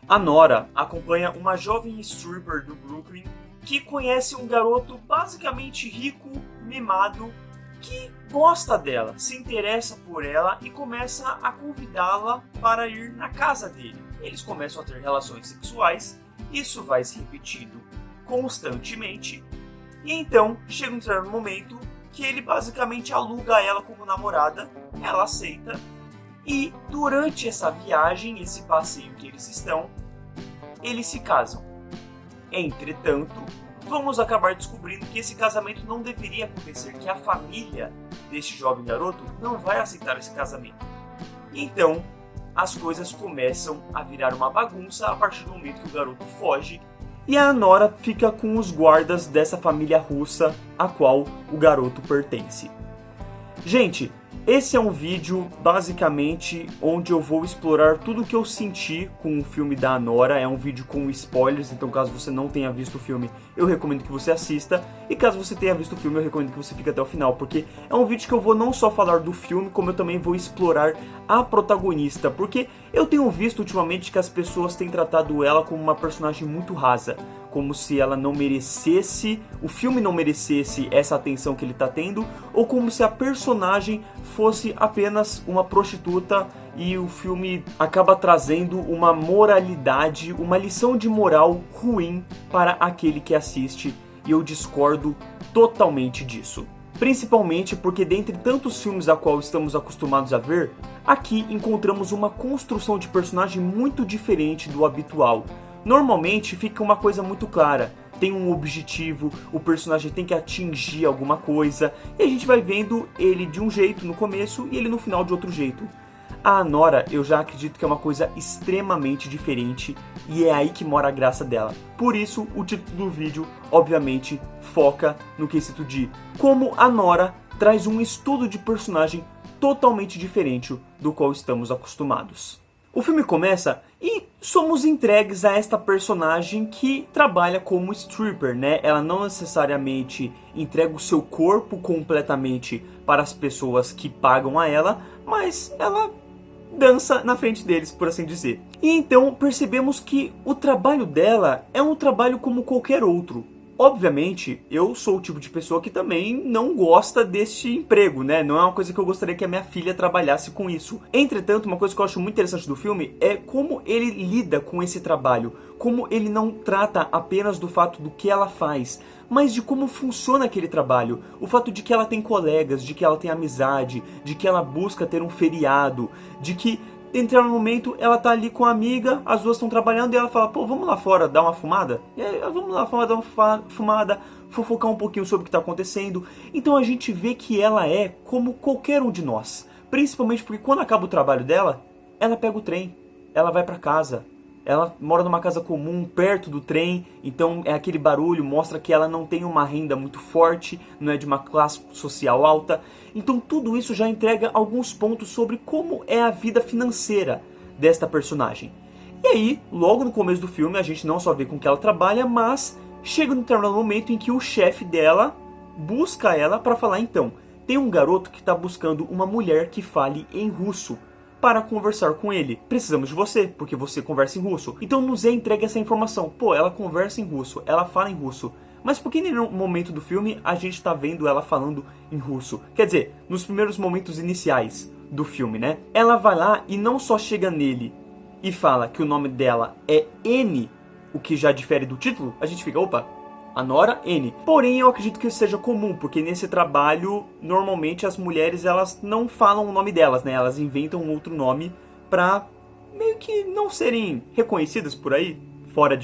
A Nora acompanha uma jovem stripper do Brooklyn que conhece um garoto basicamente rico, mimado, que gosta dela, se interessa por ela e começa a convidá-la para ir na casa dele. Eles começam a ter relações sexuais, isso vai se repetindo constantemente, e então chega um certo momento que ele basicamente aluga ela como namorada, ela aceita, e durante essa viagem, esse passeio que eles estão, eles se casam. Entretanto, vamos acabar descobrindo que esse casamento não deveria acontecer, que a família deste jovem garoto não vai aceitar esse casamento. Então, as coisas começam a virar uma bagunça a partir do momento que o garoto foge e a Nora fica com os guardas dessa família russa a qual o garoto pertence. Gente, esse é um vídeo basicamente onde eu vou explorar tudo o que eu senti com o filme da Nora. É um vídeo com spoilers, então caso você não tenha visto o filme, eu recomendo que você assista. E caso você tenha visto o filme, eu recomendo que você fique até o final, porque é um vídeo que eu vou não só falar do filme, como eu também vou explorar a protagonista. Porque eu tenho visto ultimamente que as pessoas têm tratado ela como uma personagem muito rasa, como se ela não merecesse, o filme não merecesse essa atenção que ele está tendo, ou como se a personagem fosse apenas uma prostituta e o filme acaba trazendo uma moralidade, uma lição de moral ruim para aquele que assiste, e eu discordo totalmente disso. Principalmente porque dentre tantos filmes a qual estamos acostumados a ver, aqui encontramos uma construção de personagem muito diferente do habitual. Normalmente fica uma coisa muito clara, tem um objetivo, o personagem tem que atingir alguma coisa, e a gente vai vendo ele de um jeito no começo e ele no final de outro jeito. A Nora eu já acredito que é uma coisa extremamente diferente e é aí que mora a graça dela. Por isso o título do vídeo obviamente foca no quesito de como a Nora traz um estudo de personagem totalmente diferente do qual estamos acostumados. O filme começa e somos entregues a esta personagem que trabalha como stripper, né? Ela não necessariamente entrega o seu corpo completamente para as pessoas que pagam a ela, mas ela dança na frente deles, por assim dizer. E então percebemos que o trabalho dela é um trabalho como qualquer outro. Obviamente, eu sou o tipo de pessoa que também não gosta deste emprego, né? Não é uma coisa que eu gostaria que a minha filha trabalhasse com isso. Entretanto, uma coisa que eu acho muito interessante do filme é como ele lida com esse trabalho. Como ele não trata apenas do fato do que ela faz, mas de como funciona aquele trabalho. O fato de que ela tem colegas, de que ela tem amizade, de que ela busca ter um feriado, de que entrar no momento, ela tá ali com a amiga, as duas estão trabalhando e ela fala, pô, vamos lá fora dar uma fumada? E aí, vamos lá fora dar uma fumada, fofocar um pouquinho sobre o que tá acontecendo. Então a gente vê que ela é como qualquer um de nós. Principalmente porque quando acaba o trabalho dela, ela pega o trem, ela vai pra casa. Ela mora numa casa comum, perto do trem, então é aquele barulho, mostra que ela não tem uma renda muito forte, não é de uma classe social alta. Então tudo isso já entrega alguns pontos sobre como é a vida financeira desta personagem. E aí, logo no começo do filme, a gente não só vê com que ela trabalha, mas chega no determinado momento em que o chefe dela busca ela para falar, então, tem um garoto que está buscando uma mulher que fale em russo para conversar com ele. Precisamos de você, porque você conversa em russo. Então nos é entregue essa informação. Pô, ela conversa em russo, ela fala em russo. Mas por que no momento do filme a gente tá vendo ela falando em russo? Quer dizer, nos primeiros momentos iniciais do filme, né? Ela vai lá e não só chega nele e fala que o nome dela é N, o que já difere do título, a gente fica, opa, a Nora N. Porém, eu acredito que isso seja comum, porque nesse trabalho, normalmente as mulheres elas não falam o nome delas, né? Elas inventam um outro nome pra meio que não serem reconhecidas por aí, fora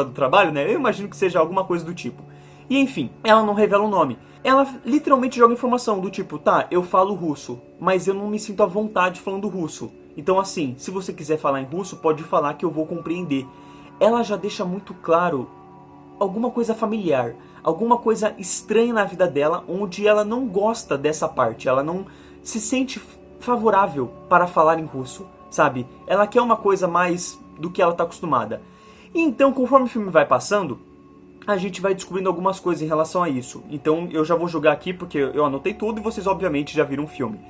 do trabalho, né? Eu imagino que seja alguma coisa do tipo. E enfim, ela não revela o nome. Ela literalmente joga informação do tipo, tá, eu falo russo, mas eu não me sinto à vontade falando russo. Então assim, se você quiser falar em russo, pode falar que eu vou compreender. Ela já deixa muito claro alguma coisa familiar, alguma coisa estranha na vida dela, onde ela não gosta dessa parte, ela não se sente favorável para falar em russo, sabe? Ela quer uma coisa mais do que ela está acostumada. E então, conforme o filme vai passando, a gente vai descobrindo algumas coisas em relação a isso. Então eu já vou jogar aqui porque eu anotei tudo e vocês obviamente já viram o filme.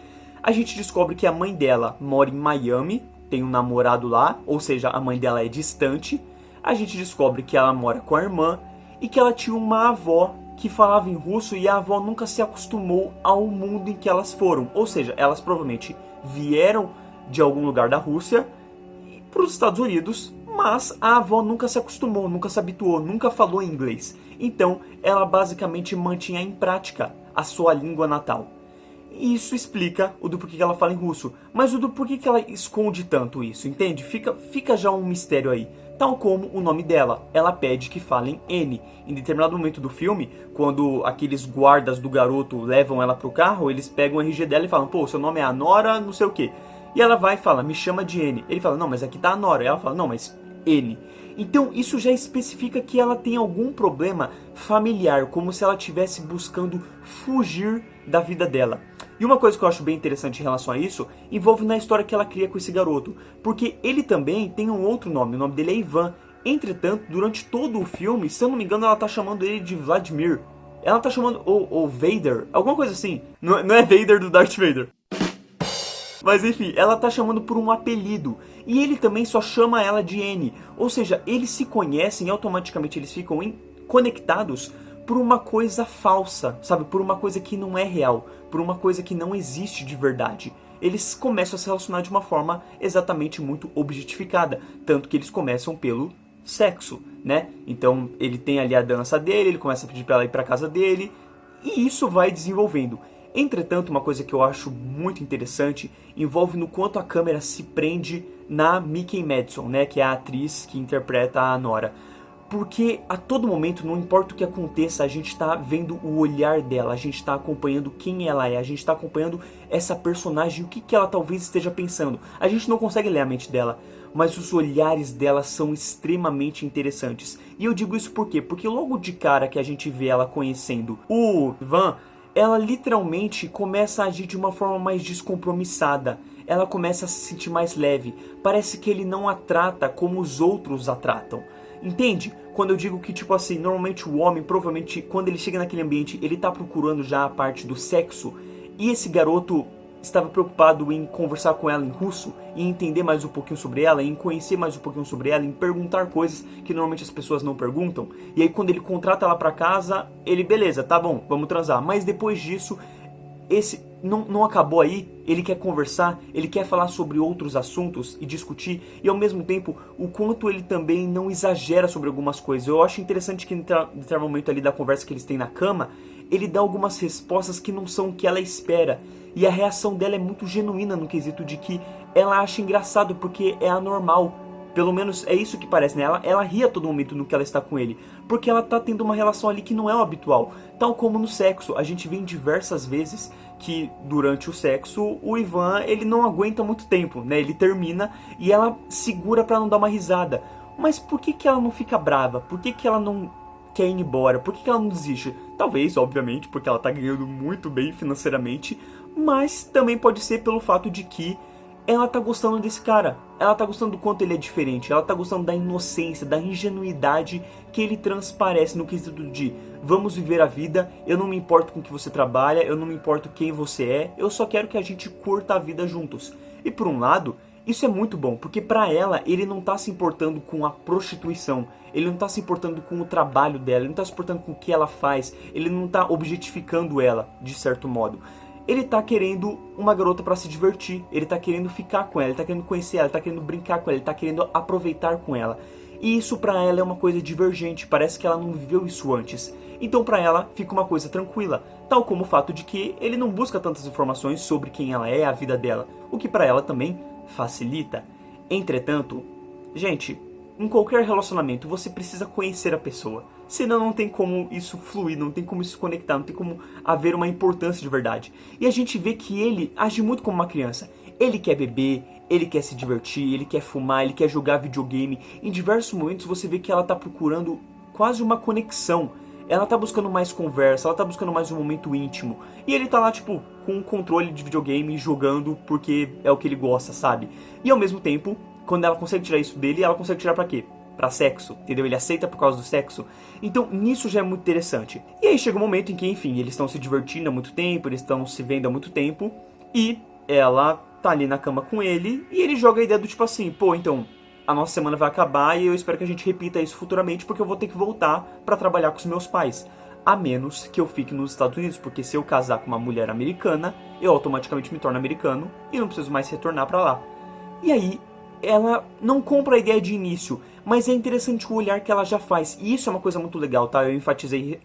A gente descobre que a mãe dela mora em Miami, tem um namorado lá, ou seja, a mãe dela é distante. A gente descobre que ela mora com a irmã e que ela tinha uma avó que falava em russo e a avó nunca se acostumou ao mundo em que elas foram. Ou seja, elas provavelmente vieram de algum lugar da Rússia para os Estados Unidos, mas a avó nunca se acostumou, nunca se habituou, nunca falou inglês. Então, ela basicamente mantinha em prática a sua língua natal. E isso explica o do porquê que ela fala em russo. Mas o do porquê que ela esconde tanto isso, entende? Fica já um mistério aí. Tal como o nome dela. Ela pede que falem N. Em determinado momento do filme, quando aqueles guardas do garoto levam ela pro carro, eles pegam o RG dela e falam, pô, seu nome é Anora, não sei o quê. E ela vai e fala, me chama de N. Ele fala, não, mas aqui tá Anora. E ela fala, não, mas N. Então isso já especifica que ela tem algum problema familiar, como se ela estivesse buscando fugir da vida dela. E uma coisa que eu acho bem interessante em relação a isso, envolve na história que ela cria com esse garoto. Porque ele também tem um outro nome, o nome dele é Ivan. Entretanto, durante todo o filme, se eu não me engano, ela tá chamando ele de Vladimir. Ela tá chamando, ou Vader, alguma coisa assim. Não é Vader do Darth Vader. Mas enfim, ela tá chamando por um apelido. E ele também só chama ela de N. Ou seja, eles se conhecem e automaticamente eles ficam conectados por uma coisa falsa, sabe? Por uma coisa que não é real. Por uma coisa que não existe de verdade. Eles começam a se relacionar de uma forma exatamente muito objetificada. Tanto que eles começam pelo sexo, né? Então ele tem ali a dança dele, ele começa a pedir pra ela ir pra casa dele. E isso vai desenvolvendo. Entretanto, uma coisa que eu acho muito interessante envolve no quanto a câmera se prende na Mickey Madison, né, que é a atriz que interpreta a Nora. Porque a todo momento, não importa o que aconteça, a gente está vendo o olhar dela, a gente está acompanhando quem ela é, a gente está acompanhando essa personagem, o que ela talvez esteja pensando. A gente não consegue ler a mente dela, mas os olhares dela são extremamente interessantes. E eu digo isso por quê? Porque logo de cara que a gente vê ela conhecendo o Ivan, ela literalmente começa a agir de uma forma mais descompromissada. Ela começa a se sentir mais leve. Parece que ele não a trata como os outros a tratam. Entende? Quando eu digo que, tipo assim, normalmente o homem, provavelmente, quando ele chega naquele ambiente, ele tá procurando já a parte do sexo. E esse garoto estava preocupado em conversar com ela em russo, em entender mais um pouquinho sobre ela, em conhecer mais um pouquinho sobre ela, em perguntar coisas que normalmente as pessoas não perguntam. E aí quando ele contrata ela pra casa, ele, beleza, tá bom, vamos transar. Mas depois disso, esse não acabou aí, ele quer conversar, ele quer falar sobre outros assuntos e discutir, e ao mesmo tempo, o quanto ele também não exagera sobre algumas coisas. Eu acho interessante que em determinado momento ali da conversa que eles têm na cama, ele dá algumas respostas que não são o que ela espera. E a reação dela é muito genuína no quesito de que ela acha engraçado porque é anormal. Pelo menos é isso que parece, né? Ela ri a todo momento no que ela está com ele. Porque ela tá tendo uma relação ali que não é o habitual. Tal como no sexo. A gente vê em diversas vezes que durante o sexo o Ivan, ele não aguenta muito tempo, né? Ele termina e ela segura pra não dar uma risada. Mas por que ela não fica brava? Por que ela não quer ir embora? Por que ela não desiste? Talvez, obviamente, porque ela tá ganhando muito bem financeiramente. Mas também pode ser pelo fato de que ela tá gostando desse cara. Ela tá gostando do quanto ele é diferente. Ela tá gostando da inocência, da ingenuidade que ele transparece no quesito de vamos viver a vida, eu não me importo com o que você trabalha, eu não me importo quem você é, eu só quero que a gente curta a vida juntos. E por um lado, isso é muito bom, porque pra ela, ele não tá se importando com a prostituição, ele não tá se importando com o trabalho dela, ele não tá se importando com o que ela faz, ele não tá objetificando ela, de certo modo. Ele tá querendo uma garota pra se divertir, ele tá querendo ficar com ela, ele tá querendo conhecer ela, ele tá querendo brincar com ela, ele tá querendo aproveitar com ela. E isso pra ela é uma coisa divergente, parece que ela não viveu isso antes. Então pra ela fica uma coisa tranquila, tal como o fato de que ele não busca tantas informações sobre quem ela é, a vida dela, o que pra ela também facilita. Entretanto, gente, em qualquer relacionamento você precisa conhecer a pessoa, senão não tem como isso fluir, não tem como isso se conectar, não tem como haver uma importância de verdade. E a gente vê que ele age muito como uma criança. Ele quer beber, ele quer se divertir, ele quer fumar, ele quer jogar videogame. Em diversos momentos você vê que ela tá procurando quase uma conexão. Ela tá buscando mais conversa, ela tá buscando mais um momento íntimo. E ele tá lá, tipo, com um controle de videogame, jogando porque é o que ele gosta, sabe? E ao mesmo tempo, quando ela consegue tirar isso dele, ela consegue tirar pra quê? Pra sexo, entendeu? Ele aceita por causa do sexo. Então, nisso já é muito interessante. E aí chega um momento em que, enfim, eles estão se divertindo há muito tempo, eles estão se vendo há muito tempo. E ela tá ali na cama com ele e ele joga a ideia do tipo assim, pô, então, a nossa semana vai acabar e eu espero que a gente repita isso futuramente porque eu vou ter que voltar pra trabalhar com os meus pais. A menos que eu fique nos Estados Unidos, porque se eu casar com uma mulher americana, eu automaticamente me torno americano e não preciso mais retornar pra lá. E aí, ela não compra a ideia de início, mas é interessante o olhar que ela já faz. E isso é uma coisa muito legal, tá? Eu enfatizei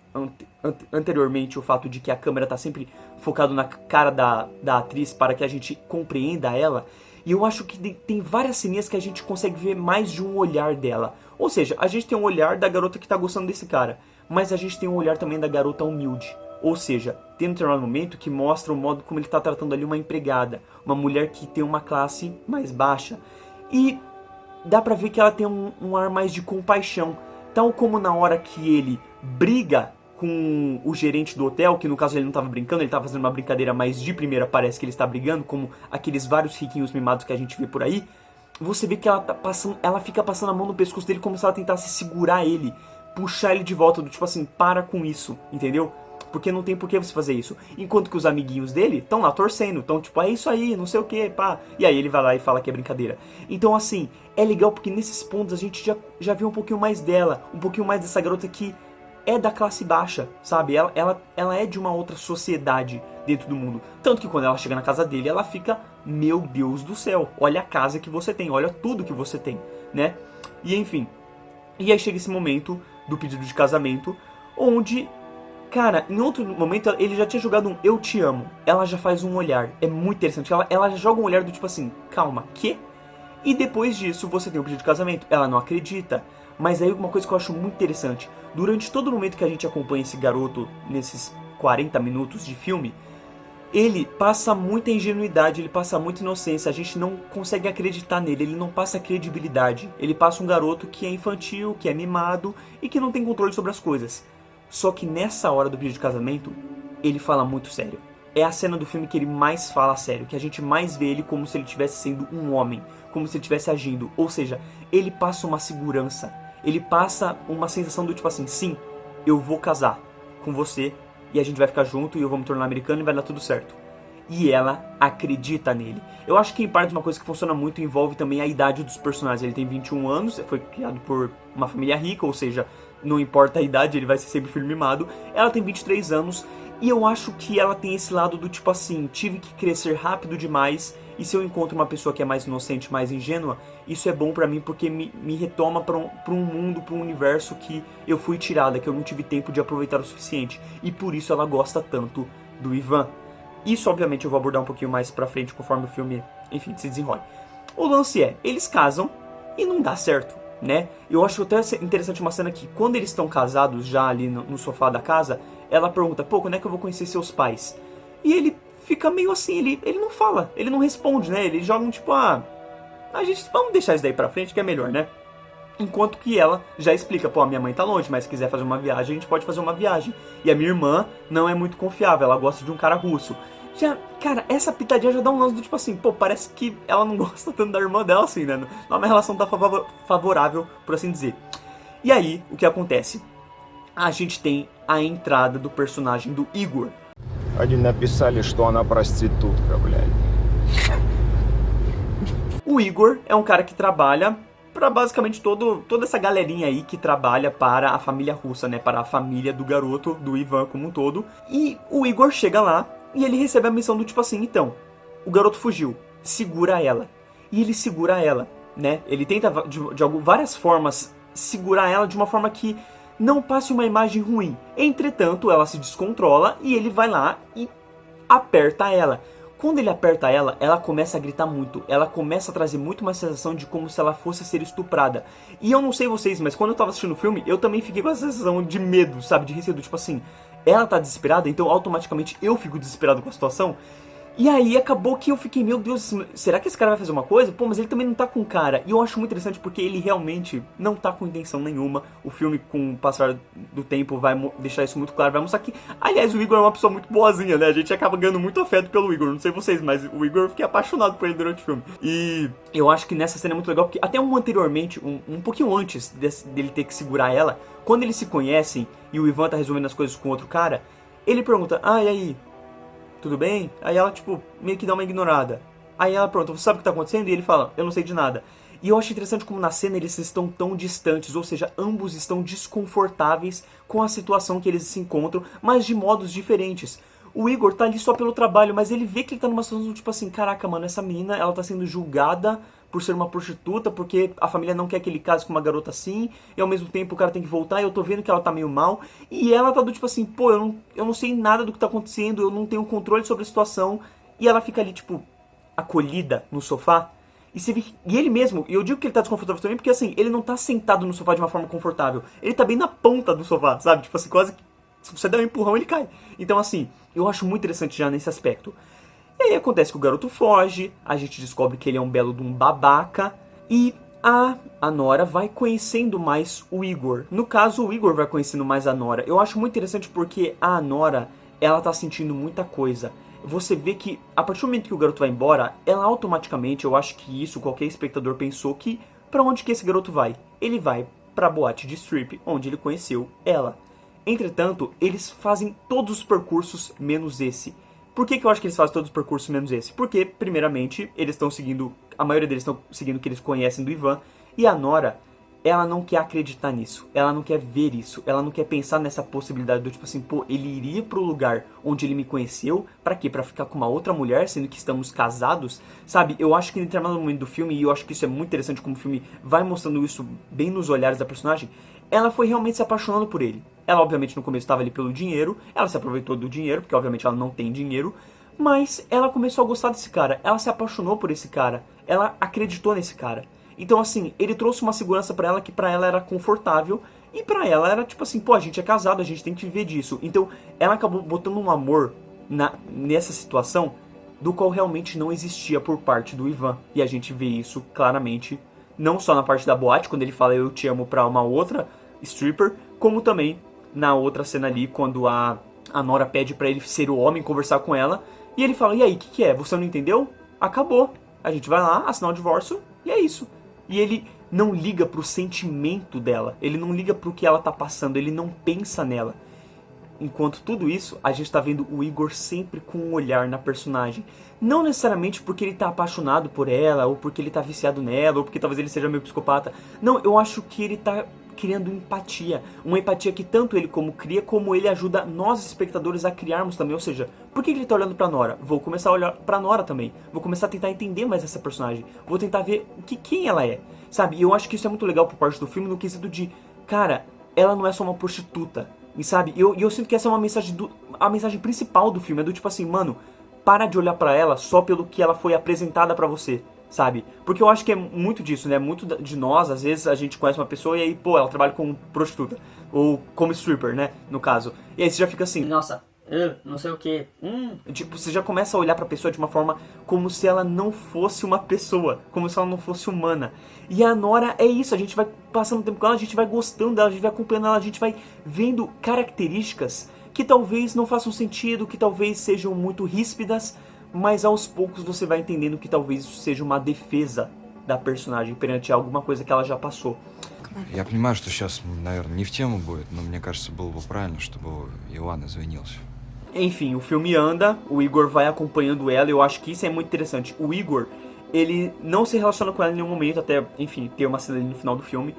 anteriormente o fato de que a câmera tá sempre focado na cara da atriz para que a gente compreenda ela. E eu acho que tem várias cenas que a gente consegue ver mais de um olhar dela. Ou seja, a gente tem um olhar da garota que tá gostando desse cara, mas a gente tem um olhar também da garota humilde. Ou seja, tem um determinado momento que mostra o modo como ele está tratando ali uma empregada, uma mulher que tem uma classe mais baixa. E dá pra ver que ela tem um ar mais de compaixão. Tal como na hora que ele briga com o gerente do hotel, que no caso ele não estava brincando, ele estava fazendo uma brincadeira, mas de primeira parece que ele está brigando, como aqueles vários riquinhos mimados que a gente vê por aí. Você vê que ela fica passando a mão no pescoço dele como se ela tentasse segurar ele, puxar ele de volta, do tipo assim, para com isso, entendeu? Porque não tem por que você fazer isso. Enquanto que os amiguinhos dele estão lá torcendo, estão tipo, é isso aí, não sei o que, pá. E aí ele vai lá e fala que é brincadeira. Então assim, é legal porque nesses pontos a gente já viu um pouquinho mais dela, um pouquinho mais dessa garota que é da classe baixa, sabe? Ela é de uma outra sociedade dentro do mundo. Tanto que quando ela chega na casa dele, ela fica, meu Deus do céu, olha a casa que você tem, olha tudo que você tem, né? E enfim, e aí chega esse momento do pedido de casamento, onde, cara, em outro momento ele já tinha jogado um eu te amo. Ela já faz um olhar, é muito interessante. Ela já joga um olhar do tipo assim, calma, quê? E depois disso você tem o pedido de casamento. Ela não acredita. Mas aí uma coisa que eu acho muito interessante. Durante todo o momento que a gente acompanha esse garoto, nesses 40 minutos de filme, ele passa muita ingenuidade, ele passa muita inocência. A gente não consegue acreditar nele, ele não passa credibilidade. Ele passa um garoto que é infantil, que é mimado e que não tem controle sobre as coisas. Só que nessa hora do pedido de casamento, ele fala muito sério. É a cena do filme que ele mais fala sério, que a gente mais vê ele como se ele estivesse sendo um homem, como se ele estivesse agindo. Ou seja, ele passa uma segurança, ele passa uma sensação do tipo assim, sim, eu vou casar com você e a gente vai ficar junto e eu vou me tornar americano e vai dar tudo certo. E ela acredita nele. Eu acho que em parte uma coisa que funciona muito envolve também a idade dos personagens. Ele tem 21 anos, foi criado por uma família rica, ou seja, não importa a idade, ele vai ser sempre filho mimado. Ela tem 23 anos e eu acho que ela tem esse lado do tipo assim, tive que crescer rápido demais e se eu encontro uma pessoa que é mais inocente, mais ingênua, isso é bom pra mim porque me retoma pra um mundo, pra um universo que eu fui tirada, que eu não tive tempo de aproveitar o suficiente. E por isso ela gosta tanto do Ivan. Isso obviamente eu vou abordar um pouquinho mais pra frente conforme o filme, enfim, se desenrole. O lance é, eles casam e não dá certo, né? Eu acho até interessante uma cena que quando eles estão casados já ali no sofá da casa, ela pergunta, pô, quando é que eu vou conhecer seus pais? E ele fica meio assim, ele não fala, ele não responde, né? Ele joga um tipo, vamos deixar isso daí pra frente que é melhor, né? Enquanto que ela já explica, pô, a minha mãe tá longe, mas se quiser fazer uma viagem, a gente pode fazer uma viagem. E a minha irmã não é muito confiável, ela gosta de um cara russo. Já, cara, essa pitadinha já dá um lance do tipo assim, pô, parece que ela não gosta tanto da irmã dela assim, né? Não é uma relação tão favorável, por assim dizer. E aí, o que acontece? A gente tem a entrada do personagem do Igor. Они написали, что она проститутка, блядь. O Igor é um cara que trabalha para basicamente toda essa galerinha aí que trabalha para a família russa, né? Para a família do garoto, do Ivan como um todo. E o Igor chega lá e ele recebe a missão do tipo assim, então, o garoto fugiu, segura ela. E ele segura ela, né? Ele tenta de várias formas segurar ela de uma forma que não passe uma imagem ruim. Entretanto, ela se descontrola e ele vai lá e aperta ela. Quando ele aperta ela, ela começa a gritar muito. Ela começa a trazer muito uma sensação de como se ela fosse ser estuprada. E eu não sei vocês, mas quando eu tava assistindo o filme, eu também fiquei com essa sensação de medo, sabe? De receio, tipo assim, ela tá desesperada, então automaticamente eu fico desesperado com a situação. E aí acabou que eu fiquei, meu Deus, será que esse cara vai fazer uma coisa? Pô, mas ele também não tá com cara. E eu acho muito interessante porque ele realmente não tá com intenção nenhuma. O filme, com o passar do tempo, vai deixar isso muito claro. Vai mostrar que, aliás, o Igor é uma pessoa muito boazinha, né? A gente acaba ganhando muito afeto pelo Igor. Não sei vocês, mas o Igor, eu fiquei apaixonado por ele durante o filme. E eu acho que nessa cena é muito legal, porque até anteriormente, um pouquinho antes dele ter que segurar ela, quando eles se conhecem e o Ivan tá resolvendo as coisas com outro cara, ele pergunta, e aí? Tudo bem? Aí ela, tipo, meio que dá uma ignorada. Aí ela pergunta, você sabe o que tá acontecendo? E ele fala, eu não sei de nada. E eu acho interessante como na cena eles estão tão distantes, ou seja, ambos estão desconfortáveis com a situação que eles se encontram, mas de modos diferentes. O Igor tá ali só pelo trabalho, mas ele vê que ele tá numa situação tipo assim, caraca, mano, essa menina, ela tá sendo julgada por ser uma prostituta, porque a família não quer que ele case com uma garota assim, e ao mesmo tempo o cara tem que voltar, e eu tô vendo que ela tá meio mal, e ela tá do tipo assim, pô, eu não sei nada do que tá acontecendo, eu não tenho controle sobre a situação, e ela fica ali, tipo, acolhida no sofá, e você vê que, e ele mesmo, e eu digo que ele tá desconfortável também, porque assim, ele não tá sentado no sofá de uma forma confortável, ele tá bem na ponta do sofá, sabe, tipo assim, quase que, se você der um empurrão, ele cai. Então assim, eu acho muito interessante já nesse aspecto. E aí acontece que o garoto foge, a gente descobre que ele é um belo de um babaca, e a Nora vai conhecendo mais o Igor. No caso, o Igor vai conhecendo mais a Nora. Eu acho muito interessante porque a Nora, ela tá sentindo muita coisa. Você vê que, a partir do momento que o garoto vai embora, ela automaticamente, eu acho que isso, qualquer espectador pensou que, pra onde que esse garoto vai? Ele vai pra boate de strip, onde ele conheceu ela. Entretanto, eles fazem todos os percursos menos esse. Por que eu acho que eles fazem todos os percursos menos esse? Porque, primeiramente, eles estão seguindo, a maioria deles estão seguindo o que eles conhecem do Ivan, e a Nora, ela não quer acreditar nisso, ela não quer ver isso, ela não quer pensar nessa possibilidade do tipo assim, pô, ele iria pro lugar onde ele me conheceu, pra quê? Pra ficar com uma outra mulher, sendo que estamos casados, sabe? Eu acho que em determinado momento do filme, e eu acho que isso é muito interessante como o filme vai mostrando isso bem nos olhares da personagem, ela foi realmente se apaixonando por ele. Ela, obviamente, no começo estava ali pelo dinheiro, ela se aproveitou do dinheiro, porque, obviamente, ela não tem dinheiro, mas ela começou a gostar desse cara, ela se apaixonou por esse cara, ela acreditou nesse cara. Então, assim, ele trouxe uma segurança pra ela que pra ela era confortável, e pra ela era tipo assim, pô, a gente é casado, a gente tem que viver disso. Então, ela acabou botando um amor nessa situação, do qual realmente não existia por parte do Ivan. E a gente vê isso claramente, não só na parte da boate, quando ele fala eu te amo pra uma outra stripper, como também na outra cena ali, quando a Nora pede pra ele ser o homem, conversar com ela, e ele fala, e aí, o que é? Você não entendeu? Acabou. A gente vai lá, assinar o divórcio, e é isso. E ele não liga pro sentimento dela, ele não liga pro que ela tá passando, ele não pensa nela. Enquanto tudo isso, a gente tá vendo o Igor sempre com um olhar na personagem. Não necessariamente porque ele tá apaixonado por ela, ou porque ele tá viciado nela, ou porque talvez ele seja meio psicopata. Não, eu acho que ele tá criando empatia. Uma empatia que tanto ele cria, como ele ajuda nós espectadores a criarmos também. Ou seja, por que ele tá olhando pra Nora? Vou começar a olhar pra Nora também. Vou começar a tentar entender mais essa personagem. Vou tentar ver quem ela é. Sabe? E eu acho que isso é muito legal por parte do filme, no quesito de, cara, ela não é só uma prostituta. E sabe? Eu sinto que essa é uma mensagem a mensagem principal do filme. É do tipo assim, mano, para de olhar pra ela só pelo que ela foi apresentada pra você. Sabe? Porque eu acho que é muito disso, né? Muito de nós, às vezes a gente conhece uma pessoa e aí, pô, ela trabalha como prostituta. Ou como stripper, né? No caso. E aí você já fica assim, Nossa, não sei o que. Tipo, você já começa a olhar pra pessoa de uma forma como se ela não fosse uma pessoa. Como se ela não fosse humana. E a Nora é isso, a gente vai passando tempo com ela, a gente vai gostando dela, a gente vai acompanhando ela, a gente vai vendo características que talvez não façam sentido, que talvez sejam muito ríspidas, mas aos poucos você vai entendendo que talvez isso seja uma defesa da personagem perante alguma coisa que ela já passou. Я понимаю, что сейчас, наверное, не в тему будет, но мне кажется, было бы правильно, чтобы Иван извинился. Enfim, o filme anda, o Igor vai acompanhando ela, eu acho que isso é muito interessante. O Igor, ele não se relaciona com ela em nenhum momento, até, enfim, ter uma cena ali no final do filme,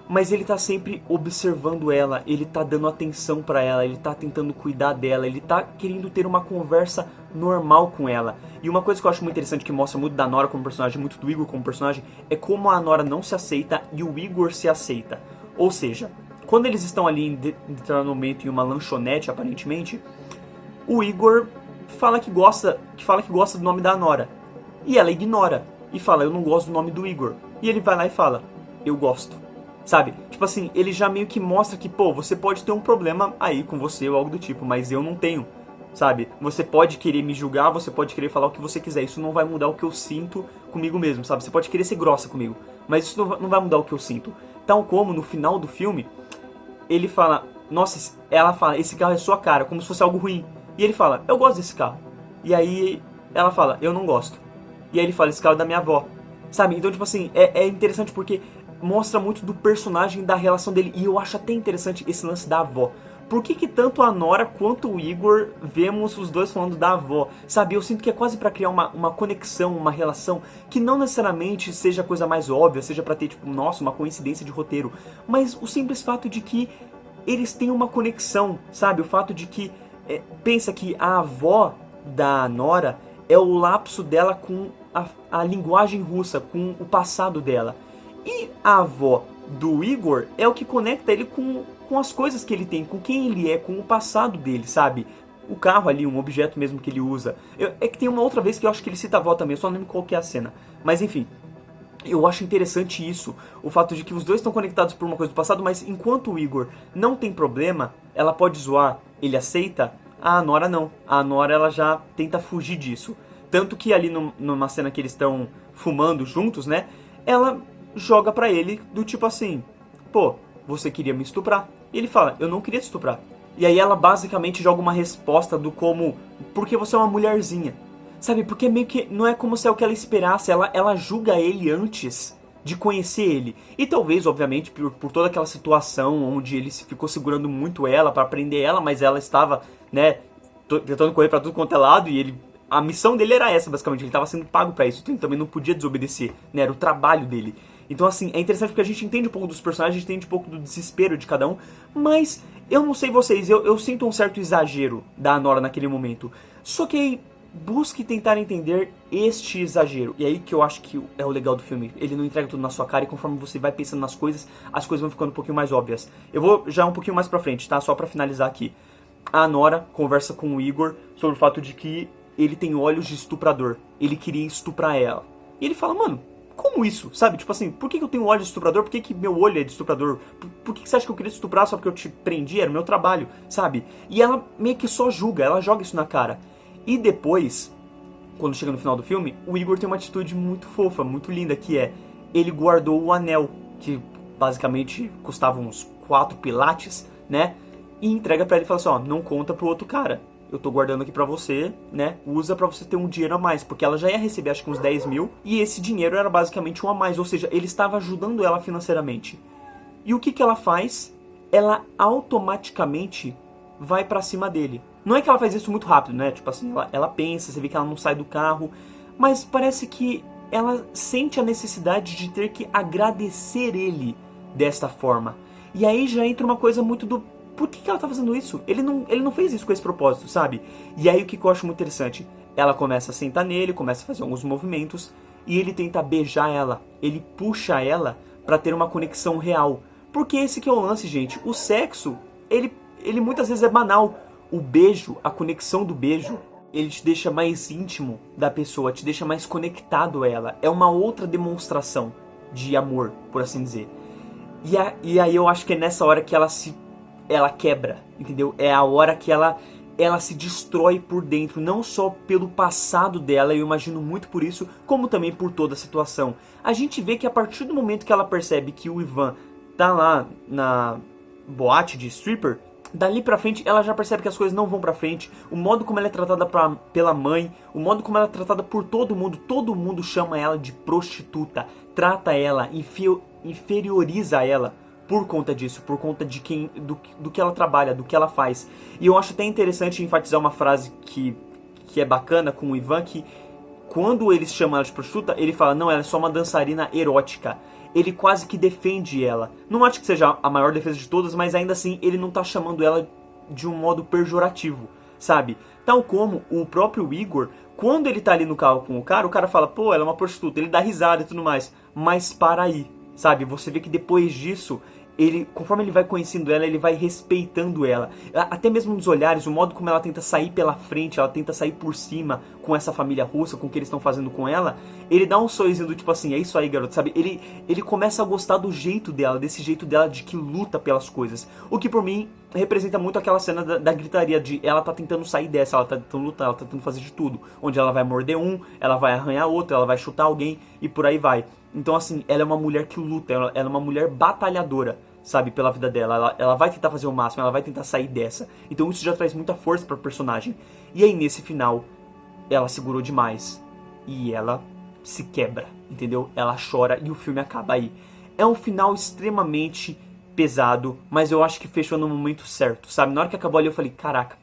mas ele tá sempre observando ela, ele tá dando atenção pra ela, ele tá tentando cuidar dela, ele tá querendo ter uma conversa normal com ela. E uma coisa que eu acho muito interessante, que mostra muito da Nora como personagem, muito do Igor como personagem, é como a Nora não se aceita e o Igor se aceita. Ou seja, quando eles estão ali em determinado momento em uma lanchonete, aparentemente, o Igor fala que gosta do nome da Nora. E ela ignora e fala, eu não gosto do nome do Igor. E ele vai lá e fala, eu gosto. Sabe? Tipo assim, ele já meio que mostra que, pô, você pode ter um problema aí com você ou algo do tipo, mas eu não tenho. Sabe? Você pode querer me julgar, você pode querer falar o que você quiser, isso não vai mudar o que eu sinto comigo mesmo, sabe? Você pode querer ser grossa comigo, mas isso não vai mudar o que eu sinto. Tal como no final do filme, ele fala, nossa, ela fala, esse carro é sua cara, como se fosse algo ruim. E ele fala, eu gosto desse carro. E aí ela fala, eu não gosto. E aí ele fala, esse carro é da minha avó. Sabe? Então, tipo assim, é interessante porque mostra muito do personagem, da relação dele. E eu acho até interessante esse lance da avó. Por que tanto a Nora quanto o Igor vemos os dois falando da avó? Sabe, eu sinto que é quase pra criar uma conexão, uma relação que não necessariamente seja a coisa mais óbvia, seja pra ter, tipo, nossa, uma coincidência de roteiro. Mas o simples fato de que eles têm uma conexão, sabe? O fato de que, pensa que a avó da Nora é o lapso dela com a linguagem russa, com o passado dela. E a avó do Igor é o que conecta ele com as coisas que ele tem, com quem ele é, com o passado dele, sabe? O carro ali, um objeto mesmo que ele usa. É que tem uma outra vez que eu acho que ele cita a avó também, eu só não lembro qual que é a cena. Mas enfim, eu acho interessante isso, o fato de que os dois estão conectados por uma coisa do passado, mas enquanto o Igor não tem problema, ela pode zoar, ele aceita, a Nora não. A Nora, ela já tenta fugir disso. Tanto que ali numa cena que eles estão fumando juntos, né? Ela joga pra ele do tipo assim, pô, você queria me estuprar? E ele fala, eu não queria te estuprar. E aí ela basicamente joga uma resposta do como, porque você é uma mulherzinha. Sabe, porque meio que não é como se é o que ela esperasse, ela julga ele antes de conhecer ele. E talvez, obviamente, por toda aquela situação onde ele ficou segurando muito ela pra prender ela, mas ela estava, né, tentando correr pra tudo quanto é lado e ele... A missão dele era essa, basicamente, ele estava sendo pago pra isso, então ele também não podia desobedecer, né, era o trabalho dele. Então, assim, é interessante porque a gente entende um pouco dos personagens, a gente entende um pouco do desespero de cada um, mas eu não sei vocês, eu sinto um certo exagero da Nora naquele momento. Só que busque tentar entender este exagero. E aí que eu acho que é o legal do filme. Ele não entrega tudo na sua cara e conforme você vai pensando nas coisas, as coisas vão ficando um pouquinho mais óbvias. Eu vou já um pouquinho mais pra frente, tá? Só pra finalizar aqui. A Nora conversa com o Igor sobre o fato de que ele tem olhos de estuprador. Ele queria estuprar ela. E ele fala, mano, como isso? Sabe? Tipo assim, por que eu tenho olhos de estuprador? Por que meu olho é de estuprador? Por que você acha que eu queria te estuprar só porque eu te prendi? Era o meu trabalho, sabe? E ela meio que só julga, ela joga isso na cara. E depois, quando chega no final do filme, o Igor tem uma atitude muito fofa, muito linda, que é, ele guardou o anel, que basicamente custava uns 4 pilates, né? E entrega pra ele e fala assim, ó, não conta pro outro cara. Eu tô guardando aqui pra você, né? Usa pra você ter um dinheiro a mais. Porque ela já ia receber acho que uns 10 mil. E esse dinheiro era basicamente um a mais. Ou seja, ele estava ajudando ela financeiramente. E o que ela faz? Ela automaticamente vai pra cima dele. Não é que ela faz isso muito rápido, né? Tipo assim, ela pensa, você vê que ela não sai do carro. Mas parece que ela sente a necessidade de ter que agradecer ele desta forma. E aí já entra uma coisa muito do... Por que ela tá fazendo isso? Ele não fez isso com esse propósito, sabe? E aí o que eu acho muito interessante? Ela começa a sentar nele, começa a fazer alguns movimentos e ele tenta beijar ela. Ele puxa ela pra ter uma conexão real. Porque esse que é o lance, gente. O sexo, ele muitas vezes é banal. O beijo, a conexão do beijo, ele te deixa mais íntimo da pessoa, te deixa mais conectado a ela. É uma outra demonstração de amor, por assim dizer. E aí eu acho que é nessa hora que ela quebra, entendeu? É a hora que ela se destrói por dentro, não só pelo passado dela, eu imagino muito por isso, como também por toda a situação. A gente vê que a partir do momento que ela percebe que o Ivan tá lá na boate de stripper, dali pra frente ela já percebe que as coisas não vão pra frente, o modo como ela é tratada pela mãe, o modo como ela é tratada por todo mundo chama ela de prostituta, trata ela, inferioriza ela, por conta disso, por conta de do que ela trabalha, do que ela faz. E eu acho até interessante enfatizar uma frase que é bacana com o Ivan, que quando eles chamam ela de prostituta, ele fala, não, ela é só uma dançarina erótica. Ele quase que defende ela. Não acho que seja a maior defesa de todas, mas ainda assim ele não tá chamando ela de um modo pejorativo, sabe? Tal como o próprio Igor, quando ele tá ali no carro com o cara fala, pô, ela é uma prostituta, ele dá risada e tudo mais. Mas para aí, sabe? Você vê que depois disso, conforme ele vai conhecendo ela, ele vai respeitando ela. Até mesmo nos olhares, o modo como ela tenta sair pela frente, ela tenta sair por cima com essa família russa, com o que eles estão fazendo com ela, ele dá um sorrisinho do tipo assim, é isso aí, garoto, sabe? Ele começa a gostar do jeito dela, desse jeito dela de que luta pelas coisas. O que por mim representa muito aquela cena da gritaria de ela tá tentando sair dessa, ela tá tentando lutar, ela tá tentando fazer de tudo. Onde ela vai morder um, ela vai arranhar outro, ela vai chutar alguém e por aí vai. Então assim, ela é uma mulher que luta, ela é uma mulher batalhadora, sabe, pela vida dela. Ela vai tentar fazer o máximo, ela vai tentar sair dessa. Então isso já traz muita força pra personagem. E aí nesse final, ela segurou demais e ela se quebra, entendeu? Ela chora e o filme acaba aí. É um final extremamente pesado, mas eu acho que fechou no momento certo, sabe? Na hora que acabou ali eu falei, caraca,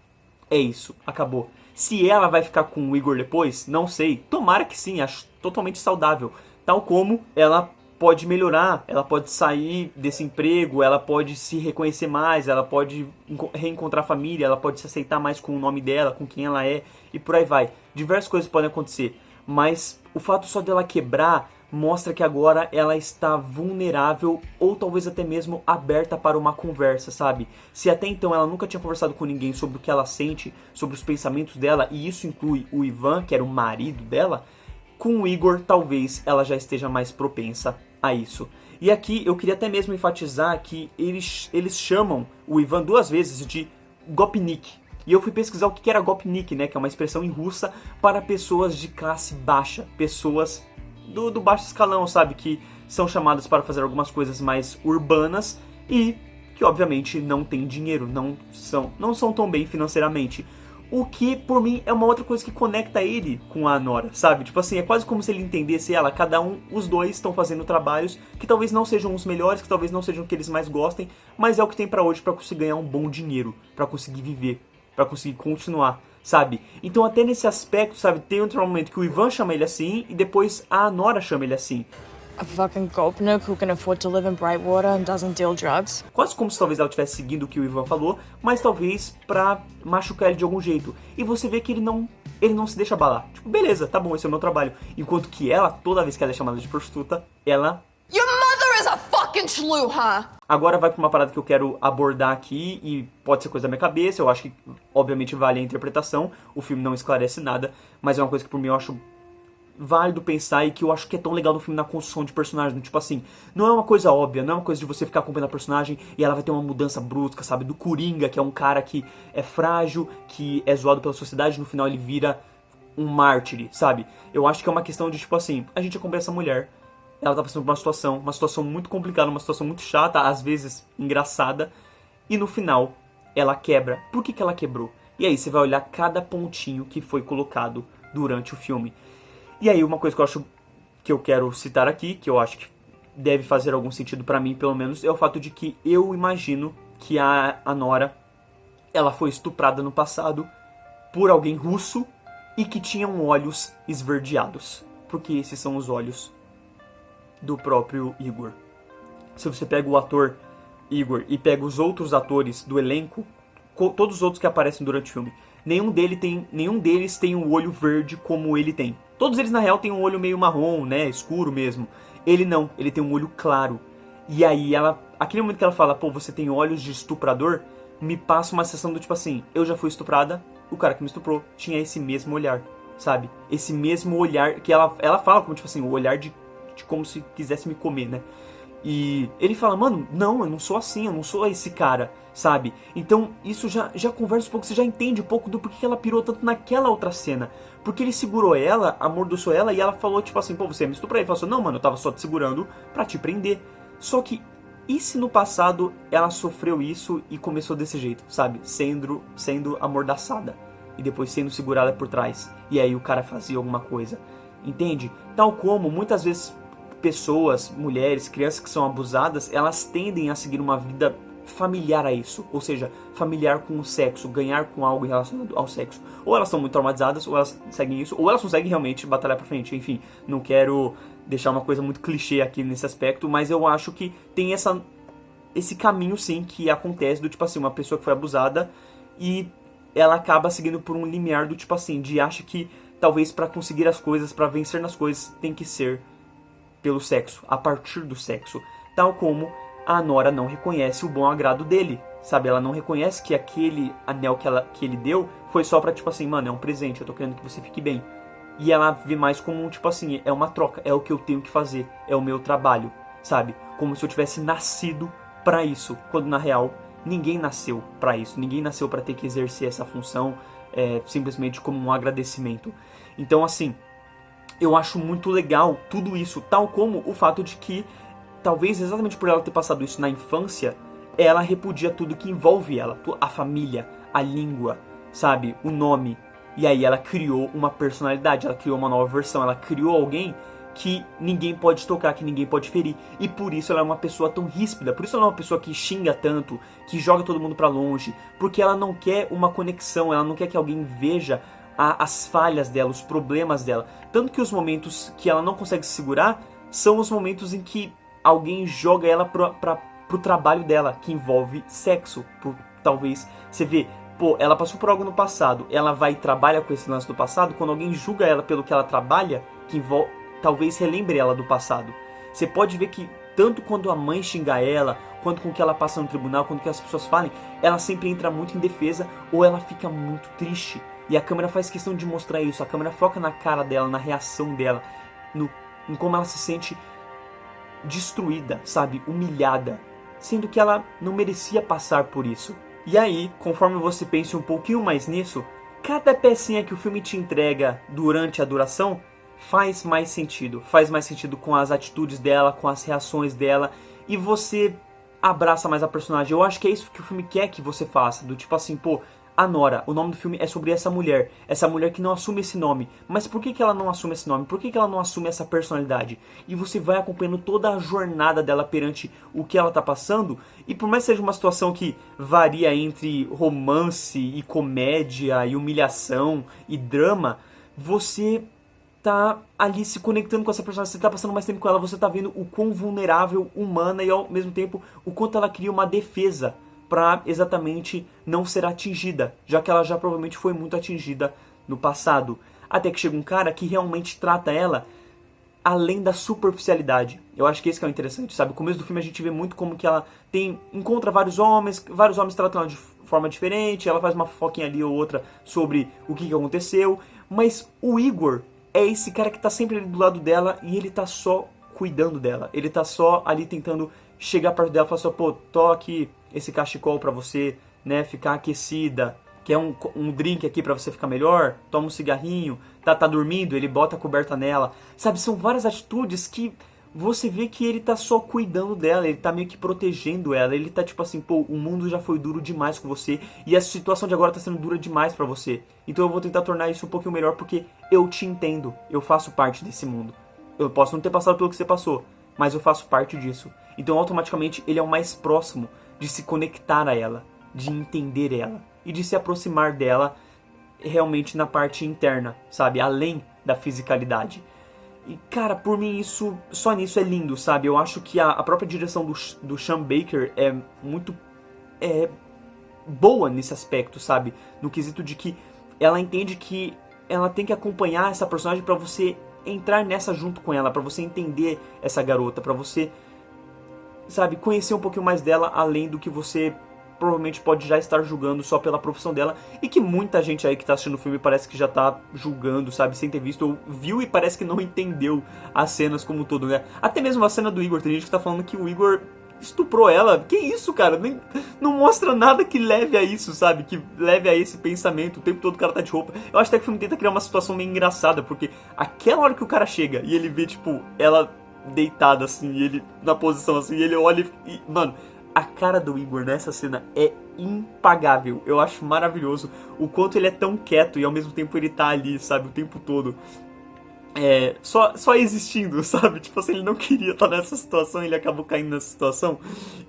é isso, acabou. Se ela vai ficar com o Igor depois, não sei. Tomara que sim, acho totalmente saudável. Tal como ela pode melhorar, ela pode sair desse emprego, ela pode se reconhecer mais, ela pode reencontrar a família, ela pode se aceitar mais com o nome dela, com quem ela é, e por aí vai. Diversas coisas podem acontecer, mas o fato só dela quebrar mostra que agora ela está vulnerável ou talvez até mesmo aberta para uma conversa, sabe? Se até então ela nunca tinha conversado com ninguém sobre o que ela sente, sobre os pensamentos dela, e isso inclui o Ivan, que era o marido dela, com o Igor talvez ela já esteja mais propensa a isso. E aqui eu queria até mesmo enfatizar que eles chamam o Ivan 2 vezes de Gopnik. E eu fui pesquisar o que era Gopnik, né? Que é uma expressão em russa para pessoas de classe baixa, pessoas do baixo escalão, sabe? Que são chamadas para fazer algumas coisas mais urbanas e que obviamente não têm dinheiro, não são tão bem financeiramente. O que, por mim, é uma outra coisa que conecta ele com a Nora, sabe? Tipo assim, é quase como se ele entendesse ela, os dois estão fazendo trabalhos que talvez não sejam os melhores, que talvez não sejam o que eles mais gostem, mas é o que tem pra hoje pra conseguir ganhar um bom dinheiro, pra conseguir viver, pra conseguir continuar, sabe? Então até nesse aspecto, sabe, tem outro momento que o Ivan chama ele assim e depois a Nora chama ele assim. A fucking Gopnik who can afford to live in Brightwater and doesn't deal drugs? Quase como se talvez ela estivesse seguindo o que o Ivan falou, mas talvez pra machucar ele de algum jeito. E você vê que ele não se deixa abalar. Tipo, beleza, tá bom, esse é o meu trabalho. Enquanto que ela, toda vez que ela é chamada de prostituta, ela... Your mother is a fucking shluha! Agora vai pra uma parada que eu quero abordar aqui, e pode ser coisa da minha cabeça, eu acho que obviamente vale a interpretação, o filme não esclarece nada, mas é uma coisa que por mim eu acho válido pensar e que eu acho que é tão legal no filme na construção de personagem, tipo assim, não é uma coisa óbvia, não é uma coisa de você ficar acompanhando a personagem e ela vai ter uma mudança brusca, sabe, do Coringa, que é um cara que é frágil, que é zoado pela sociedade, no final ele vira um mártir, sabe? Eu acho que é uma questão de, tipo assim, a gente acompanha essa mulher, ela tá passando por uma situação muito complicada, uma situação muito chata, às vezes engraçada, e no final ela quebra. Por que ela quebrou? E aí você vai olhar cada pontinho que foi colocado durante o filme. E aí uma coisa que eu quero citar aqui, que eu acho que deve fazer algum sentido pra mim, pelo menos, é o fato de que eu imagino que a Nora, ela foi estuprada no passado por alguém russo e que tinham olhos esverdeados. Porque esses são os olhos do próprio Igor. Se você pega o ator Igor e pega os outros atores do elenco, todos os outros que aparecem durante o filme, nenhum deles tem um olho verde como ele tem. Todos eles, na real, têm um olho meio marrom, né, escuro mesmo. Ele não, ele tem um olho claro. E aí, aquele momento que ela fala, pô, você tem olhos de estuprador, me passa uma sensação do tipo assim, eu já fui estuprada, o cara que me estuprou tinha esse mesmo olhar, sabe? Esse mesmo olhar, que ela fala como, tipo assim, o olhar de como se quisesse me comer, né? E ele fala, mano, não, eu não sou assim, eu não sou esse cara, sabe? Então isso já conversa um pouco, você já entende um pouco do porquê ela pirou tanto naquela outra cena. Porque ele segurou ela, amordaçou ela e ela falou tipo assim, pô, você me estuprou. Ele falou assim, não, mano, eu tava só te segurando pra te prender. Só que, e se no passado ela sofreu isso e começou desse jeito, sabe? Sendo amordaçada e depois sendo segurada por trás. E aí o cara fazia alguma coisa, entende? Tal como muitas vezes pessoas, mulheres, crianças que são abusadas, elas tendem a seguir uma vida familiar a isso, ou seja, familiar com o sexo, ganhar com algo relacionado ao sexo. Ou elas estão muito traumatizadas, ou elas seguem isso, ou elas conseguem realmente batalhar pra frente. Enfim, não quero deixar uma coisa muito clichê aqui nesse aspecto, mas eu acho que tem esse caminho sim que acontece do tipo assim, uma pessoa que foi abusada e ela acaba seguindo por um limiar do tipo assim, de acha que talvez pra conseguir as coisas, pra vencer nas coisas, tem que ser pelo sexo, a partir do sexo, tal como a Nora não reconhece o bom agrado dele, sabe? Ela não reconhece que aquele anel que ele deu foi só pra, tipo assim, mano, é um presente, eu tô querendo que você fique bem. E ela vê mais como, tipo assim, é uma troca, é o que eu tenho que fazer, é o meu trabalho, sabe? Como se eu tivesse nascido pra isso, quando na real ninguém nasceu pra isso, ninguém nasceu pra ter que exercer essa função simplesmente como um agradecimento. Então, assim, eu acho muito legal tudo isso, tal como o fato de que, talvez exatamente por ela ter passado isso na infância, ela repudia tudo que envolve ela, a família, a língua, sabe, o nome. E aí ela criou uma personalidade, ela criou uma nova versão, ela criou alguém que ninguém pode tocar, que ninguém pode ferir. E por isso ela é uma pessoa tão ríspida, por isso ela é uma pessoa que xinga tanto, que joga todo mundo pra longe, porque ela não quer uma conexão, ela não quer que alguém veja as falhas dela, os problemas dela. Tanto que os momentos que ela não consegue se segurar são os momentos em que alguém joga ela pro trabalho dela, que envolve sexo. Talvez, você vê, pô, ela passou por algo no passado, ela vai e trabalha com esse lance do passado, quando alguém julga ela pelo que ela trabalha, que envolve, talvez relembre ela do passado. Você pode ver que tanto quando a mãe xinga ela, quanto com o que ela passa no tribunal, quanto que as pessoas falem, ela sempre entra muito em defesa ou ela fica muito triste. E a câmera faz questão de mostrar isso, a câmera foca na cara dela, na reação dela, em como ela se sente destruída, sabe, humilhada, sendo que ela não merecia passar por isso. E aí, conforme você pense um pouquinho mais nisso, cada pecinha que o filme te entrega durante a duração faz mais sentido com as atitudes dela, com as reações dela, e você abraça mais a personagem. Eu acho que é isso que o filme quer que você faça, do tipo assim, pô, a Nora, o nome do filme é sobre essa mulher que não assume esse nome. Mas por que ela não assume esse nome? Por que ela não assume essa personalidade? E você vai acompanhando toda a jornada dela perante o que ela tá passando. E por mais que seja uma situação que varia entre romance e comédia e humilhação e drama, você tá ali se conectando com essa personagem, você tá passando mais tempo com ela, você tá vendo o quão vulnerável, humana e ao mesmo tempo o quanto ela cria uma defesa para exatamente não ser atingida, já que ela já provavelmente foi muito atingida no passado. Até que chega um cara que realmente trata ela além da superficialidade. Eu acho que esse que é o interessante, sabe? No começo do filme a gente vê muito como que ela encontra vários homens tratam ela de forma diferente, ela faz uma fofoquinha ali ou outra sobre o que aconteceu, mas o Igor é esse cara que tá sempre ali do lado dela e ele tá só cuidando dela, ele tá só ali tentando chegar perto dela e falar só, pô, toque esse cachecol pra você, né, ficar aquecida, quer um drink aqui pra você ficar melhor, toma um cigarrinho, tá dormindo, ele bota a coberta nela, sabe, são várias atitudes que você vê que ele tá só cuidando dela, ele tá meio que protegendo ela, ele tá tipo assim, pô, o mundo já foi duro demais com você, e a situação de agora tá sendo dura demais pra você, então eu vou tentar tornar isso um pouquinho melhor porque eu te entendo, eu faço parte desse mundo, eu posso não ter passado pelo que você passou, mas eu faço parte disso, então automaticamente ele é o mais próximo de se conectar a ela, de entender ela e de se aproximar dela realmente na parte interna, sabe? Além da fisicalidade. E cara, por mim só nisso é lindo, sabe? Eu acho que a própria direção do Sean Baker é muito boa nesse aspecto, sabe? No quesito de que ela entende que ela tem que acompanhar essa personagem pra você entrar nessa junto com ela, pra você entender essa garota, pra você, sabe, conhecer um pouquinho mais dela além do que você provavelmente pode já estar julgando só pela profissão dela, e que muita gente aí que tá assistindo o filme parece que já tá julgando, sabe, sem ter visto, ou viu e parece que não entendeu as cenas como um todo, né? Até mesmo a cena do Igor, tem gente que tá falando que o Igor estuprou ela. Que isso, cara? Não mostra nada que leve a isso, sabe? Que leve a esse pensamento. O tempo todo o cara tá de roupa. Eu acho até que o filme tenta criar uma situação meio engraçada, porque aquela hora que o cara chega e ele vê, tipo, ela deitada assim, e ele na posição assim, e ele olha e... Mano, a cara do Igor nessa cena é impagável. Eu acho maravilhoso o quanto ele é tão quieto e ao mesmo tempo ele tá ali, sabe? O tempo todo. Só existindo, sabe? Tipo assim, ele não queria estar nessa situação, ele acabou caindo nessa situação.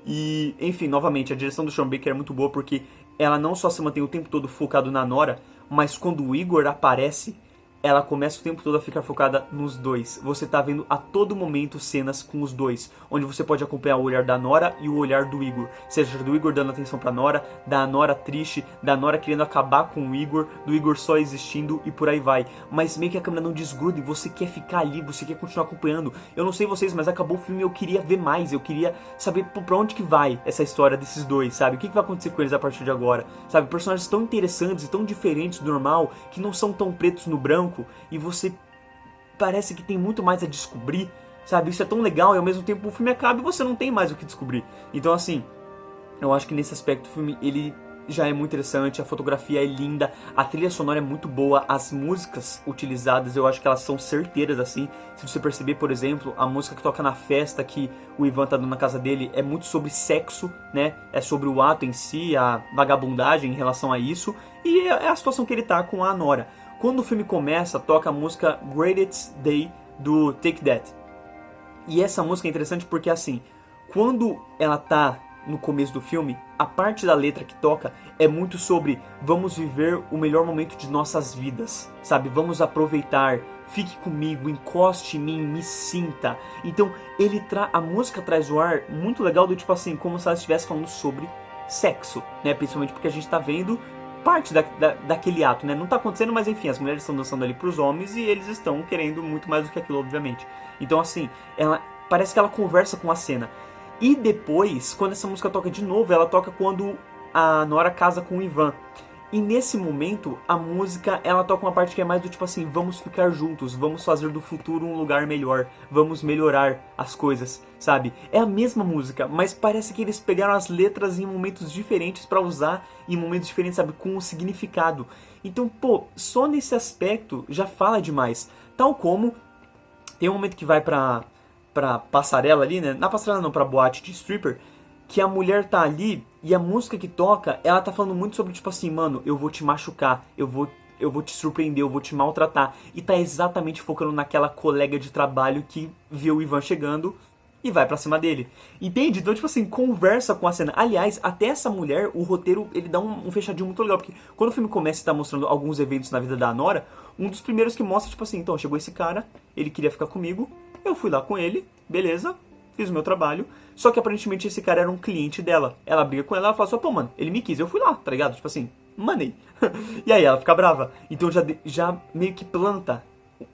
E, enfim, novamente, a direção do Sean Baker é muito boa porque ela não só se mantém o tempo todo focado na Nora, mas quando o Igor aparece, ela começa o tempo todo a ficar focada nos dois. Você tá vendo a todo momento cenas com os dois, onde você pode acompanhar o olhar da Nora e o olhar do Igor. Seja do Igor dando atenção pra Nora, da Nora triste, da Nora querendo acabar com o Igor, do Igor só existindo e por aí vai. Mas meio que a câmera não desgruda e você quer ficar ali, você quer continuar acompanhando. Eu não sei vocês, mas acabou o filme e eu queria ver mais. Eu queria saber pra onde que vai essa história desses dois, sabe? O que vai acontecer com eles a partir de agora, sabe? Personagens tão interessantes e tão diferentes do normal, que não são tão pretos no branco, e você parece que tem muito mais a descobrir, sabe? Isso é tão legal e ao mesmo tempo o filme acaba e você não tem mais o que descobrir. Então assim, eu acho que nesse aspecto o filme ele já é muito interessante, a fotografia é linda, a trilha sonora é muito boa, as músicas utilizadas eu acho que elas são certeiras assim. Se você perceber, por exemplo, a música que toca na festa que o Ivan tá dando na casa dele é muito sobre sexo, né? É sobre o ato em si, a vagabundagem em relação a isso, e é a situação que ele tá com a Nora. Quando o filme começa, toca a música Greatest Day do Take That. E essa música é interessante porque, assim, quando ela tá no começo do filme, a parte da letra que toca é muito sobre vamos viver o melhor momento de nossas vidas, sabe? Vamos aproveitar, fique comigo, encoste em mim, me sinta. Então, a música traz o ar muito legal do tipo assim, como se ela estivesse falando sobre sexo, né? Principalmente porque a gente tá vendo parte daquele ato, né? Não tá acontecendo, mas enfim, as mulheres estão dançando ali pros homens e eles estão querendo muito mais do que aquilo, obviamente. Então, assim, parece que ela conversa com a cena. E depois, quando essa música toca de novo, ela toca quando a Nora casa com o Ivan. E nesse momento, a música, ela toca uma parte que é mais do tipo assim, vamos ficar juntos, vamos fazer do futuro um lugar melhor, vamos melhorar as coisas, sabe? É a mesma música, mas parece que eles pegaram as letras em momentos diferentes pra usar em momentos diferentes, sabe? Com um significado. Então, pô, só nesse aspecto já fala demais. Tal como tem um momento que vai pra passarela ali, né? Na passarela não, pra boate de stripper, que a mulher tá ali e a música que toca, ela tá falando muito sobre, tipo assim, mano, eu vou te machucar, eu vou te surpreender, eu vou te maltratar. E tá exatamente focando naquela colega de trabalho que vê o Ivan chegando e vai pra cima dele. Entende? Então, tipo assim, conversa com a cena. Aliás, até essa mulher, o roteiro, ele dá um fechadinho muito legal, porque quando o filme começa e tá mostrando alguns eventos na vida da Nora, um dos primeiros que mostra, tipo assim, então, chegou esse cara, ele queria ficar comigo, eu fui lá com ele, beleza, fiz o meu trabalho. Só que aparentemente esse cara era um cliente dela. Ela briga com ela fala só, pô, mano, ele me quis, eu fui lá, tá ligado? Tipo assim, money. E aí ela fica brava. Então já meio que planta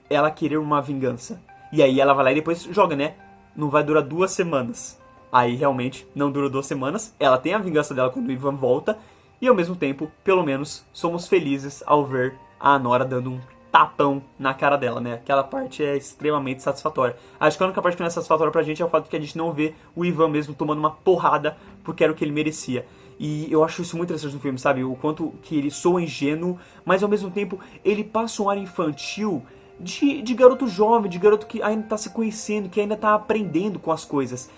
ela querer uma vingança. E aí ela vai lá e depois joga, né? Não vai durar 2 semanas. Aí realmente não dura 2 semanas. Ela tem a vingança dela quando o Ivan volta. E ao mesmo tempo, pelo menos, somos felizes ao ver a Nora dando um tapão na cara dela, né? Aquela parte é extremamente satisfatória. Acho que a única parte que não é satisfatória pra gente é o fato de que a gente não vê o Ivan mesmo tomando uma porrada porque era o que ele merecia. E eu acho isso muito interessante no filme, sabe? O quanto que ele soa ingênuo, mas ao mesmo tempo ele passa um ar infantil de garoto jovem, de garoto que ainda tá se conhecendo, que ainda tá aprendendo com as coisas.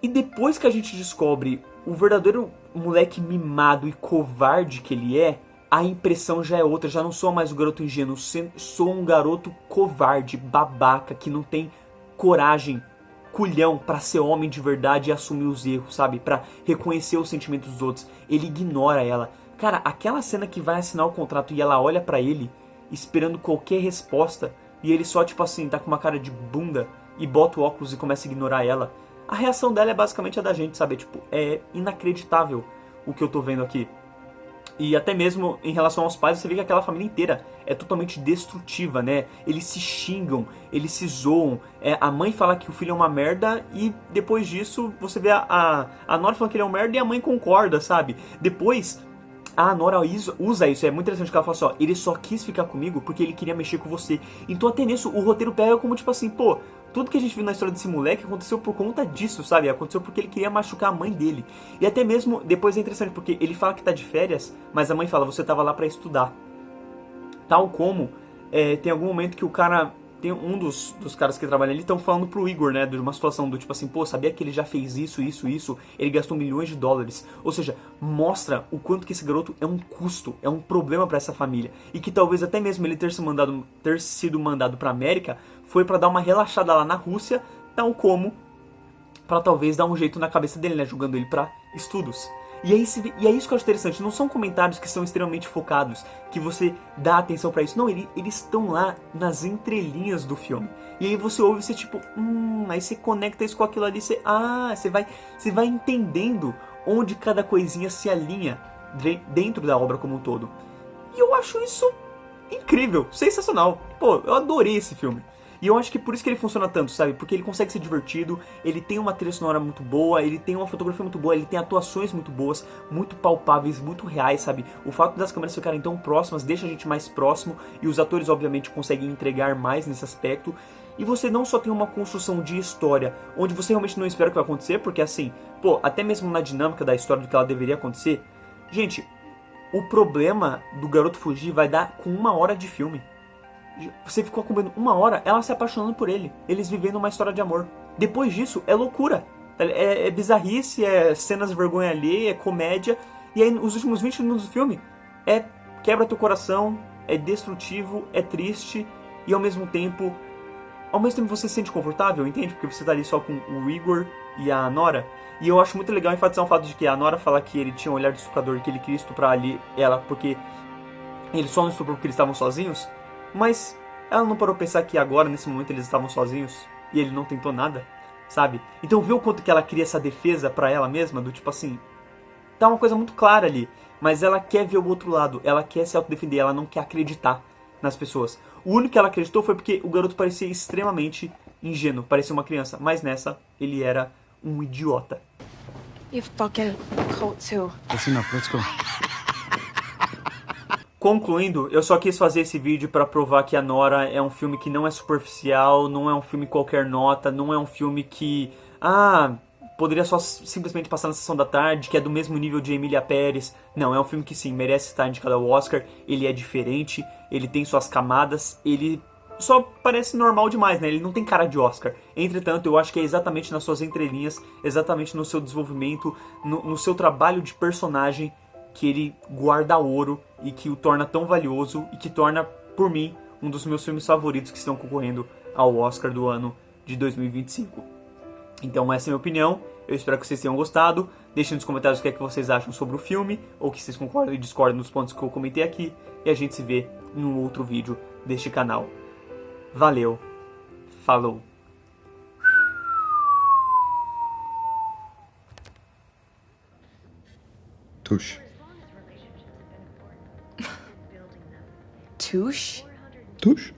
E depois que a gente descobre o verdadeiro moleque mimado e covarde que ele é, a impressão já é outra, já não sou mais o garoto ingênuo, sou um garoto covarde, babaca, que não tem coragem, culhão pra ser homem de verdade e assumir os erros, sabe? Pra reconhecer os sentimentos dos outros. Ele ignora ela. Cara, aquela cena que vai assinar o contrato e ela olha pra ele, esperando qualquer resposta, e ele só, tipo assim, tá com uma cara de bunda e bota o óculos e começa a ignorar ela. A reação dela é basicamente a da gente, sabe? Tipo, é inacreditável o que eu tô vendo aqui. E até mesmo em relação aos pais, você vê que aquela família inteira é totalmente destrutiva, né? Eles se xingam, eles se zoam. A mãe fala que o filho é uma merda e depois disso você vê a Nora falando que ele é um merda e a mãe concorda, sabe? Depois a Nora usa isso, é muito interessante que ela fala assim, ó, ele só quis ficar comigo porque ele queria mexer com você. Então até nisso o roteiro pega como tipo assim, pô, tudo que a gente viu na história desse moleque aconteceu por conta disso, sabe? Aconteceu porque ele queria machucar a mãe dele. E até mesmo, depois é interessante, porque ele fala que tá de férias, mas a mãe fala, você tava lá pra estudar. Tal como, tem algum momento que o cara, tem um dos caras que trabalham ali, estão falando pro Igor, né? De uma situação do tipo assim, pô, sabia que ele já fez isso, ele gastou milhões de dólares. Ou seja, mostra o quanto que esse garoto é um custo, é um problema pra essa família. E que talvez até mesmo ele ter sido mandado pra América foi pra dar uma relaxada lá na Rússia, tal como pra talvez dar um jeito na cabeça dele, né? Jogando ele pra estudos. E é isso que eu acho interessante, não são comentários que são extremamente focados, que você dá atenção pra isso. Não, eles estão lá nas entrelinhas do filme. E aí você ouve e você tipo, aí você conecta isso com aquilo ali, você vai entendendo onde cada coisinha se alinha dentro da obra como um todo. E eu acho isso incrível, sensacional. Pô, eu adorei esse filme. E eu acho que por isso que ele funciona tanto, sabe? Porque ele consegue ser divertido, ele tem uma trilha sonora muito boa, ele tem uma fotografia muito boa, ele tem atuações muito boas, muito palpáveis, muito reais, sabe? O fato das câmeras ficarem tão próximas deixa a gente mais próximo e os atores, obviamente, conseguem entregar mais nesse aspecto. E você não só tem uma construção de história, onde você realmente não espera o que vai acontecer, porque assim, pô, até mesmo na dinâmica da história do que ela deveria acontecer, gente, o problema do garoto fugir vai dar com 1 hora de filme. Você ficou acompanhando 1 hora, ela se apaixonando por ele, eles vivendo uma história de amor. Depois disso, é loucura, é bizarrice, é cenas de vergonha alheia, é comédia. E aí, os últimos 20 minutos do filme, quebra teu coração, é destrutivo, é triste. E ao mesmo tempo, ao mesmo tempo você se sente confortável, entende? Porque você tá ali só com o Igor e a Nora. E eu acho muito legal enfatizar o fato de que a Nora fala que ele tinha um olhar de estuprador, que ele queria estuprar ali ela porque ele só não estuprou porque eles estavam sozinhos. Mas ela não parou pra pensar que agora, nesse momento, eles estavam sozinhos e ele não tentou nada, sabe? Então vê o quanto que ela cria essa defesa pra ela mesma, do tipo assim, tá uma coisa muito clara ali, mas ela quer ver o outro lado, ela quer se autodefender, ela não quer acreditar nas pessoas. O único que ela acreditou foi porque o garoto parecia extremamente ingênuo, parecia uma criança, mas nessa ele era um idiota. You fucking cult too. That's enough, let's go. Concluindo, eu só quis fazer esse vídeo pra provar que a Nora é um filme que não é superficial, não é um filme qualquer nota, não é um filme que, poderia só simplesmente passar na sessão da tarde, que é do mesmo nível de Emília Pérez. Não, é um filme que sim, merece estar indicado ao Oscar, ele é diferente, ele tem suas camadas, ele só parece normal demais, né? Ele não tem cara de Oscar. Entretanto, eu acho que é exatamente nas suas entrelinhas, exatamente no seu desenvolvimento, no seu trabalho de personagem, que ele guarda ouro e que o torna tão valioso e que torna, por mim, um dos meus filmes favoritos que estão concorrendo ao Oscar do ano de 2025. Então essa é a minha opinião, eu espero que vocês tenham gostado. Deixem nos comentários o que é que vocês acham sobre o filme, ou que vocês concordam e discordam dos pontos que eu comentei aqui, e a gente se vê num outro vídeo deste canal. Valeu, falou! Tush. Touche? Tush?